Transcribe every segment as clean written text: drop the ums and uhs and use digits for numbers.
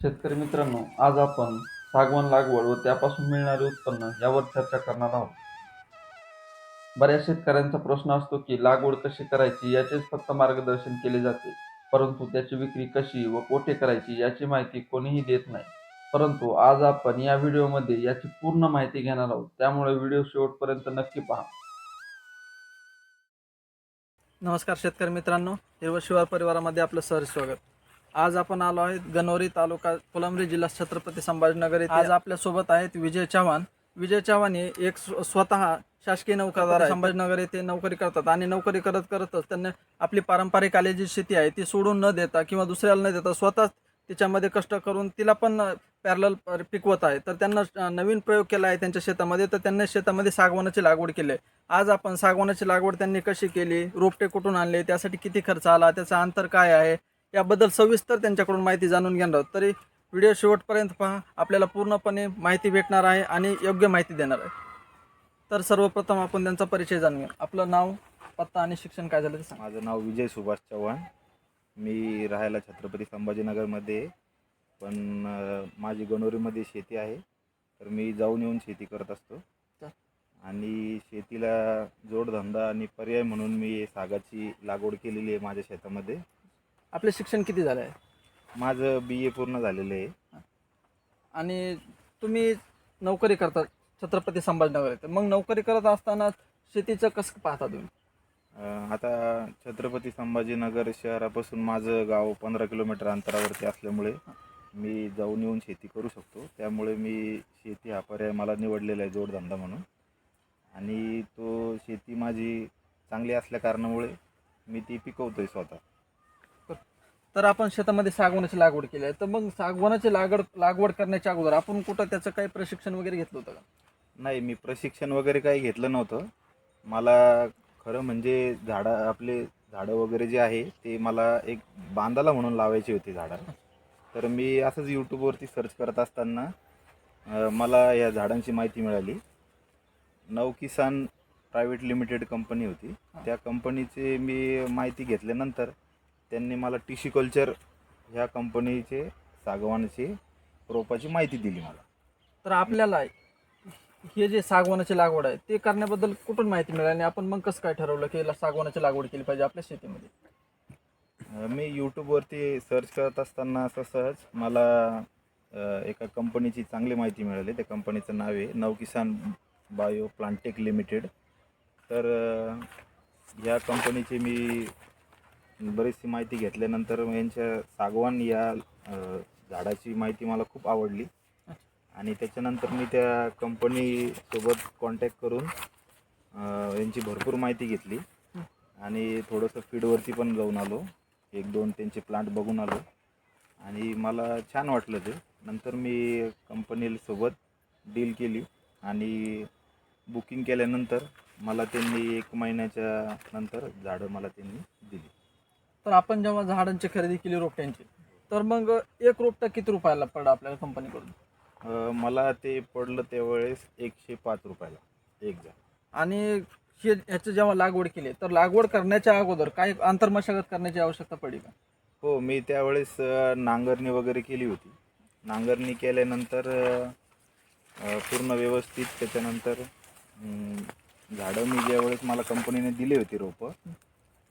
शेतकरी मित्रांनो, आज आपण सागवान लागवड व त्यापासून मिळणारे उत्पन्न यावर चर्चा करणार आहोत. बऱ्याच शेतकऱ्यांचा प्रश्न असतो की लागवड कशी करायची याचेच फक्त मार्गदर्शन केले जाते. परंतु त्याची विक्री कशी व कोठे करायची याची माहिती कोणीही देत नाही. परंतु आज आपण या व्हिडिओमध्ये याची पूर्ण माहिती घेणार आहोत. त्यामुळे व्हिडिओ शेवटपर्यंत नक्की पहा. नमस्कार शेतकरी मित्रांनो, हिरवळ शिवार परिवारामध्ये आपलं सहर्ष स्वागत. आज आपण आलो आहे गणोरी तालुका फुलंब्री जिल्हा छत्रपती संभाजीनगर येथे. आज आपल्या सोबत आहेत विजय चव्हाण. विजय चव्हाण हे एक स्वतः शासकीय नोकरदार आहे. संभाजीनगर येथे नोकरी करतात आणि नोकरी करत करतच त्यांनी आपली पारंपरिक आलेली जी शेती आहे ती सोडून न देता किंवा दुसऱ्याला न देता स्वतः तिच्यामध्ये कष्ट करून तिला पण पॅरलल पिकवत आहे. तर त्यांना नवीन प्रयोग केला आहे त्यांच्या शेतामध्ये. तर त्यांनी शेतामध्ये सागवानाची लागवड केली आहे. आज आपण सागवानाची लागवड त्यांनी कशी केली, रोपटे कुठून आणले, त्यासाठी किती खर्च आला, त्याचं अंतर काय आहे, याबद्दल सविस्तर त्यांच्याकडून माहिती जाणून घेणार आहोत. तरी व्हिडिओ शेवटपर्यंत पहा, आपल्याला पूर्णपणे माहिती भेटणार आहे आणि योग्य माहिती देणार आहे. तर सर्वप्रथम आपण त्यांचा परिचय जाणून घेऊ. आपलं नाव, पत्ता आणि शिक्षण काय झालं ते सांगा. माझं नाव विजय सुभाष चव्हाण. मी राहायला छत्रपती संभाजीनगरमध्ये आहे. पण माझी गणोरीमध्ये शेती आहे. तर मी जाऊन येऊन शेती करत असतो. आणि शेतीला जोडधंदा आणि पर्याय म्हणून मी सागाची लागवड केलेली आहे माझ्या शेतामध्ये. आपले शिक्षण किती झालं आहे? माझं BA पूर्ण झालेलं आहे. आणि तुम्ही नोकरी करता छत्रपती संभाजीनगर येथे. मग नोकरी करत असताना शेतीचं कसं पाहता तुम्ही? आता छत्रपती संभाजीनगर शहरापासून माझं गाव 15 किलोमीटर अंतरावरती असल्यामुळे मी जाऊन येऊन शेती करू शकतो. त्यामुळे मी शेती हा पर्याय मला निवडलेला आहे जोडधंदा म्हणून. आणि तो शेती माझी चांगली असल्या कारणामुळे मी ती पिकवतोय स्वतः. तर आपण शेतामध्ये सागवानाची लागवड केली आहे. तर मग सागवानाची लागवड करण्याच्या अगोदर आपण कुठं त्याचं काही प्रशिक्षण वगैरे घेतलं होतं का? नाही, मी प्रशिक्षण वगैरे काही घेतलं नव्हतं. मला खरं म्हणजे झाडं वगैरे जे आहे ते मला एक बांधाला म्हणून लावायची होती झाडं. तर मी असंच यूट्यूबवरती सर्च करत असताना मला या झाडांची माहिती मिळाली. नवकिसान प्रायव्हेट लिमिटेड कंपनी होती. त्या कंपनीची मी माहिती घेतल्यानंतर त्यांनी मला टिश्यूकल्चर ह्या कंपनीचे सागवानाची रोपाची माहिती दिली मला. तर आपल्याला हे जे सागवानाची लागवड आहे ते करण्याबद्दल कुठून माहिती मिळाली आणि आपण मग कसं काय ठरवलं की सागवानाची लागवड केली पाहिजे आपल्या शेतीमध्ये? मी यूट्यूबवरती सर्च करत असताना असं सहज मला एका कंपनीची चांगली माहिती मिळाली. त्या कंपनीचं नाव आहे नवकिसान बायो प्लांटेक लिमिटेड. तर या कंपनीची मी बरीचशी माहिती घेतल्यानंतर यांच्या सागवान या झाडाची माहिती मला खूप आवडली. आणि त्याच्यानंतर मी त्या कंपनीसोबत कॉन्टॅक्ट करून यांची भरपूर माहिती घेतली आणि थोडंसं फील्डवरती पण जाऊन आलो. 1-2 त्यांचे प्लांट बघून आलो आणि मला छान वाटलं ते. नंतर मी कंपनीसोबत डील केली आणि बुकिंग केल्यानंतर मला त्यांनी 1 महिन्याच्या नंतर झाडं मला त्यांनी दिली. तर आपण जेव्हा झाडांची खरेदी केली रोपट्यांची, तर मग एक रोपटा किती रुपयाला पडला आपल्याला कंपनीकडून? मला ते पडलं त्यावेळेस 105 रुपयाला एक झाड. आणि ह्याचं जेव्हा लागवड केली तर लागवड करण्याच्या अगोदर काही आंतरमशागत करण्याची आवश्यकता पडली का? हो, मी त्यावेळेस नांगरणी वगैरे केली होती. नांगरणी केल्यानंतर पूर्ण व्यवस्थित त्याच्यानंतर झाडं मी ज्यावेळेस मला कंपनीने दिली होती रोपं,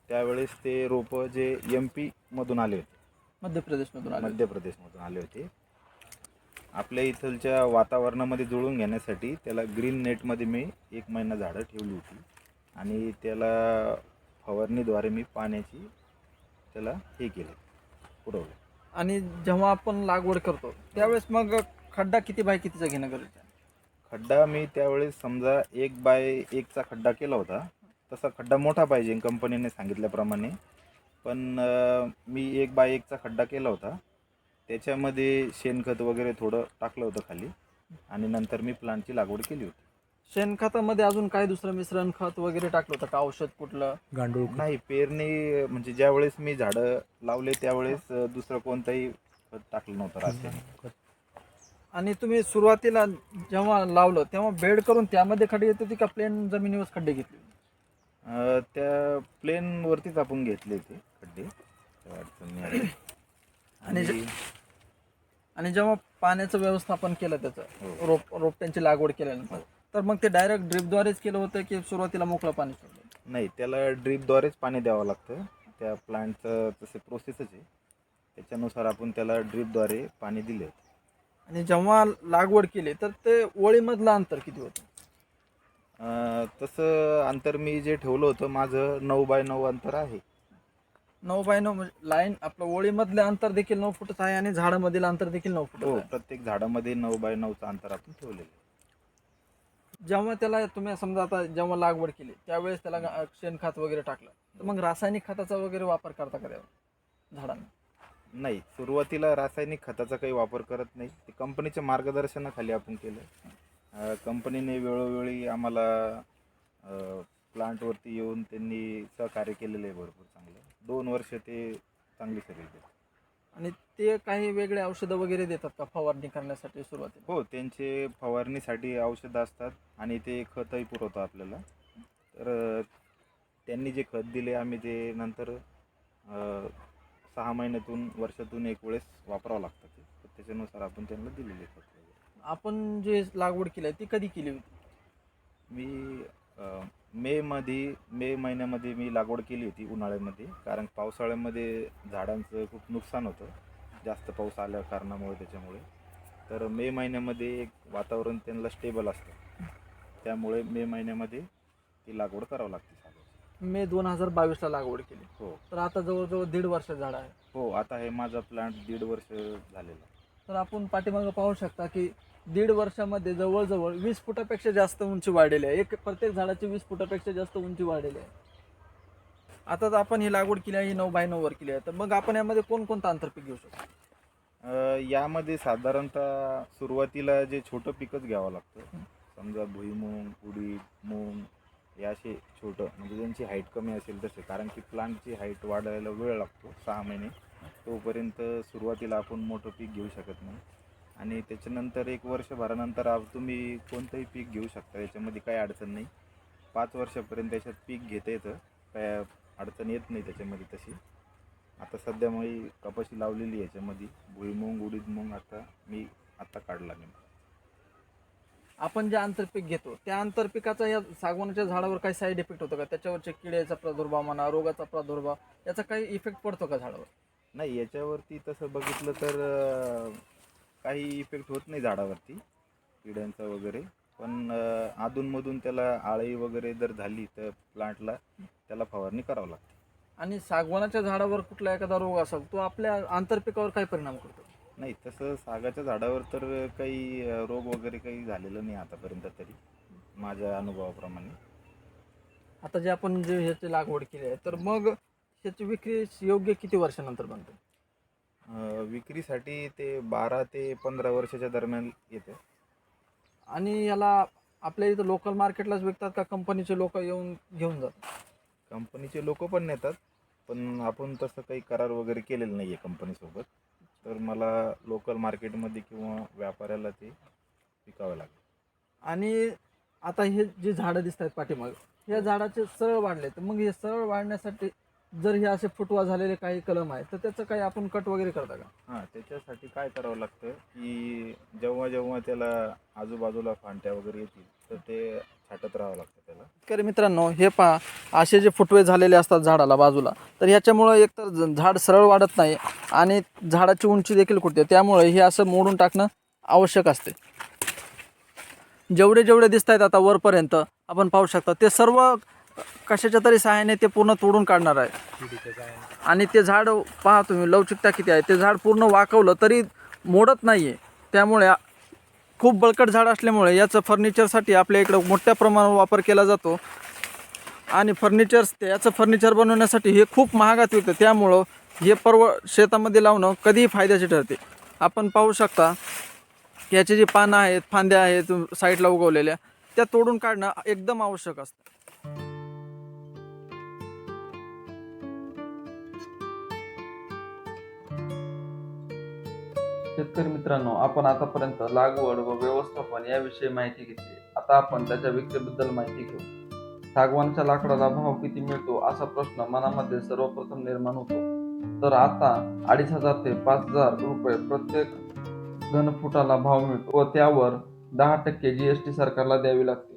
त्यावेळेस ते रोपं जे MP मधून आले होते. मध्य प्रदेशमधून आले होते. आपल्या इथलच्या वातावरणामध्ये जुळून घेण्यासाठी त्याला ग्रीन नेटमध्ये मी 1 महिना झाडं ठेवली होती आणि त्याला फवारणीद्वारे मी पाण्याची त्याला हे केलं, पुरवलं. आणि जेव्हा आपण लागवड करतो त्यावेळेस मग खड्डा किती बाय कितीचा घेणं गरजेचं आहे? खड्डा मी त्यावेळेस समजा 1x1चा खड्डा केला होता. तसा खड्डा मोठा पाहिजे कंपनीने सांगितल्याप्रमाणे. पण मी 1x1चा खड्डा केला होता. त्याच्यामध्ये शेणखत वगैरे थोडं टाकलं होतं खाली आणि नंतर मी प्लांटची लागवड केली होती. शेणखतामध्ये अजून काही दुसरं मिश्रण खत वगैरे टाकलं होतं का? औषध कुठलं? गांडूळ नाही, पेरणी म्हणजे ज्यावेळेस मी झाडं लावले त्यावेळेस दुसरं कोणतंही खत टाकलं नव्हतं रासायनिक. आणि तुम्ही सुरुवातीला जेव्हा लावलं तेव्हा बेड करून त्यामध्ये खड्डे येत होते का प्लेन जमिनीवर खड्डे घेतले? त्या प्लेनवरतीच आपण घेतले ते खड्डे. आणि आणि जेव्हा पाण्याचं व्यवस्थापन केलं त्याचं हो. रोपट्यांची लागवड केल्यानंतर, हो. तर मग ते डायरेक्ट ड्रिपद्वारेच केलं होतं की सुरुवातीला मोकळं पाणी सोडलं? नाही, त्याला ड्रीपद्वारेच पाणी द्यावं लागतं. त्या प्लांटचं तसे प्रोसेसच आहे. त्याच्यानुसार आपण त्याला ड्रीपद्वारे पाणी दिले होते. आणि जेव्हा लागवड केली तर ते ओळीमधलं अंतर किती होतं? तसं अंतर मी जे ठेवलं होतं माझं 9x9 अंतर आहे. 9x9 म्हणजे लाईन आपलं ओळीमधलं अंतर देखील 9 फुटच आहे आणि झाडामधील अंतर देखील 9 फुट हो, आहे. प्रत्येक झाडामध्ये 9x9चं अंतर आपण ठेवलेलं आहे. जेव्हा त्याला तुम्ही समजा आता जेव्हा लागवड केली त्यावेळेस त्याला शेणखत वगैरे टाकलं, तर मग रासायनिक खताचा वगैरे वापर करता का त्यावर झाडांना? नाही, सुरुवातीला रासायनिक खताचा काही वापर करत नाही. ते कंपनीच्या मार्गदर्शनाखाली आपण केलं. कंपनीने वेळोवेळी आम्हाला प्लांटवरती येऊन त्यांनी सहकार्य केलेलं आहे भरपूर चांगलं. 2 वर्ष ते चांगली सर्व्हिस देतात. आणि ते काही वेगळे औषधं वगैरे देतात का फवारणी करण्यासाठी सुरुवातीला? हो, त्यांचे फवारणीसाठी औषधं असतात आणि ते खतही पुरवतात आपल्याला. तर त्यांनी जे खत दिले आम्ही ते नंतर 6 महिन्यातून वर्षातून एक वेळेस वापरावं लागतं ते. तर त्याच्यानुसार आपण त्यांना दिलेले खत वगैरे. आपण जे लागवड केली आहे ती कधी केली होती? मी मे महिन्यामध्ये मी लागवड केली होती उन्हाळ्यामध्ये. कारण पावसाळ्यामध्ये झाडांचं खूप नुकसान होतं जास्त पाऊस आल्या कारणामुळे त्याच्यामुळे. तर मे महिन्यामध्ये एक वातावरण त्यांना स्टेबल असतं, त्यामुळे मे महिन्यामध्ये ती लागवड करावं लागते साधारण. मे 2022ला लागवड केली, हो. तर आता जवळजवळ 1.5 वर्ष झाड आहे. हो, आता हे माझा प्लांट 1.5 वर्ष झालेला आहे. तर आपण पाठीमागं पाहू शकता की 1.5 वर्षामध्ये जवळजवळ 20 फुटापेक्षा जास्त उंची वाढलेली आहे. प्रत्येक झाडाची 20 फुटापेक्षा जास्त उंची वाढलेली आहे. आता तर आपण ही लागवड केली आहे, ही 9x9 वर केली आहे, तर मग आपण यामध्ये कोणकोणतं आंतरपीक घेऊ शकतो? यामध्ये साधारणतः सुरुवातीला जे छोटं पिकच घ्यावं लागतं. समजा भुईमूग, उडीद, मूग हे असे छोटं, म्हणजे ज्यांची हाईट कमी असेल तसे. कारण की प्लांटची हाईट वाढायला वेळ लागतो 6 महिने. तोपर्यंत सुरुवातीला आपण मोठं पीक घेऊ शकत नाही. आणि त्याच्यानंतर 1 वर्षभरानंतर तुम्ही कोणतंही पीक घेऊ शकता, याच्यामध्ये काही अडचण नाही. 5 वर्षापर्यंत त्याच्यात पीक घेता येतं, काय अडचण येत नाही त्याच्यामध्ये तशी. आता सध्या मी कपाशी लावलेली आहे याच्यामध्ये, भुईमूग, उडीद मूग आता काढला नाही. आपण जे आंतरपीक घेतो त्या आंतरपिकाचा या सागवानाच्या झाडावर काही साईड इफेक्ट होतो का? त्याच्यावरचे किड्याचा प्रादुर्भाव म्हणा, रोगाचा प्रादुर्भाव, याचा काही इफेक्ट पडतो का झाडावर? नाही, याच्यावरती तसं बघितलं तर काही इफेक्ट होत नाही झाडावरती किड्यांचा वगैरे. पण अधूनमधून त्याला आळी वगैरे जर झाली तर प्लांटला त्याला फवारणी करावं लागते. आणि सागवानाच्या झाडावर कुठला एखादा रोग असेल तो आपल्या आंतरपिकावर काय परिणाम करतो? नाही, तसं सागाच्या झाडावर तर काही रोग वगैरे काही झालेलं नाही आतापर्यंत तरी, माझ्या अनुभवाप्रमाणे. आता जे आपण जे ह्याची लागवड केली आहे, तर मग ह्याची विक्री योग्य किती वर्षानंतर बनते? विक्रीसाठी ते 12 ते 15 वर्षाच्या दरम्यान येतं. आणि याला आपल्या इथं लोकल मार्केटलाच विकतात का कंपनीचे लोक येऊन घेऊन जातात? कंपनीचे लोक पण नेतात, पण आपण तसं काही करार वगैरे केलेलं नाही आहे कंपनीसोबत. तर मला लोकल मार्केटमध्ये किंवा व्यापाऱ्याला ते विकावं लागेल. आणि आता हे जे झाडं दिसत आहेत पाठीमागे, या झाडाचे सरळ वाढले, तर मग हे सरळ वाढण्यासाठी जर हे असे फुटवा झालेले काही कलम आहेत तर त्याचं काही आपण कट वगैरे करता का? हां, त्याच्यासाठी काय करावं लागतं की जेव्हा जेव्हा त्याला आजूबाजूला फांट्या वगैरे येतील तर ते छाटत राहावं लागतं त्याला. शेतकरी मित्रांनो, हे पहा, असे जे फुटवे झालेले असतात झाडाला बाजूला, तर ह्याच्यामुळं एकतर झाड सरळ वाढत नाही आणि झाडाची उंची देखील कुठते. त्यामुळे हे असं मोडून टाकणं आवश्यक असते. जेवढे जेवढे दिसत आहेत आता वरपर्यंत आपण पाहू शकता, ते सर्व कशाच्या तरी सहाय्याने ते पूर्ण तोडून काढणार आहे. आणि ते झाड पहा तुम्ही, लवचिकता किती आहे. ते झाड पूर्ण वाकवलं तरी मोडत नाही आहे. त्यामुळे खूप बळकट झाड असल्यामुळे याचं फर्निचरसाठी आपल्या इकडं मोठ्या प्रमाणावर वापर केला जातो. आणि याचं फर्निचर बनवण्यासाठी हे खूप महागात विकतं. त्यामुळं हे शेतामध्ये लावणं कधीही फायद्याचे ठरते. आपण पाहू शकता की याची जी पानं आहेत, फांद्या आहेत साईडला उगवलेल्या, त्या तोडून काढणं एकदम आवश्यक असतं. शेतकरी मित्रांनो, आपण आतापर्यंत लागवड व व्यवस्थापन याविषयी माहिती घेतली. आता आपण त्याच्या विक्रीबद्दल माहिती घेऊ. सागवानच्या लाकडाला भाव किती मिळतो असा प्रश्न मनामध्ये सर्वप्रथम निर्माण होतो. तर आता 2,500 ते 5,000 रुपये प्रत्येक घनफुटाला भाव मिळतो व त्यावर 10% GST सरकारला द्यावी लागते.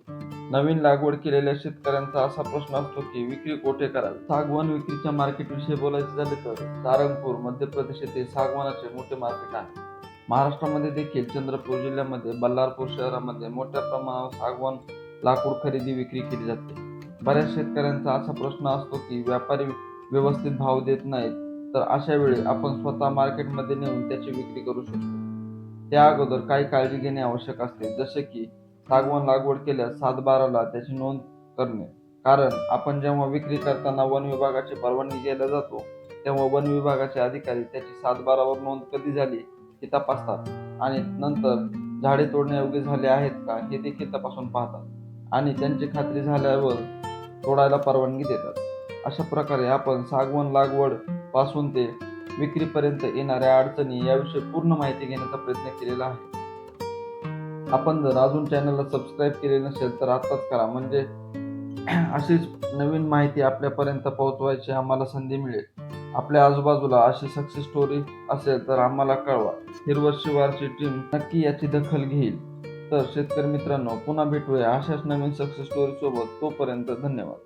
नवीन लागवड केलेल्या शेतकऱ्यांचा असा प्रश्न असतो की विक्री कोठे करावी. सागवान विक्रीच्या मार्केटविषयी बोलायचे झाले तर सारंगपूर मध्य प्रदेश येथे सागवानाचे मोठे मार्केट आहे. महाराष्ट्रामध्ये देखील चंद्रपूर जिल्ह्यामध्ये बल्लारपूर शहरामध्ये मोठ्या प्रमाणावर सागवान लाकूड खरेदी विक्री केली जाते. बऱ्याच शेतकऱ्यांचा असा प्रश्न असतो की व्यापारी व्यवस्थित भाव देत नाहीत, तर अशा वेळी आपण स्वतः मार्केटमध्ये नेऊन त्याची विक्री करू शकतो. त्या अगोदर काही काळजी घेणे आवश्यक असते, जसे की सागवान लागवड केल्यास 7/12ला त्याची नोंद करणे. कारण आपण जेव्हा विक्री करताना वन विभागाची परवानगी घ्यायला जातो, तेव्हा वन विभागाचे अधिकारी त्याची 7/12वर नोंद कधी झाली हे तपासतात आणि नंतर झाडे तोडण्यायोग्य झाले आहेत का हे देखील तपासून पाहतात आणि त्यांची खात्री झाल्यावर तोडायला परवानगी देतात. अशा प्रकारे आपण सागवान लागवड पासून ते विक्रीपर्यंत येणाऱ्या अडचणी याविषयी पूर्ण माहिती घेण्याचा प्रयत्न केलेला आहे. आपण जर अजून चॅनलला सबस्क्राईब केले नसेल तर आत्ताच करा, म्हणजे अशीच नवीन माहिती आपल्यापर्यंत पोहोचवायची आम्हाला संधी मिळेल. आपल्या आजूबाजूला अशी सक्सेस स्टोरी असेल तर आम्हाला कळवा. हिरवळ शिवारची टीम नक्की याची दखल घेईल. तर शेतकरी मित्रांनो, पुन्हा भेटूया अशाच नवीन सक्सेस स्टोरी सोबत. तोपर्यंत धन्यवाद.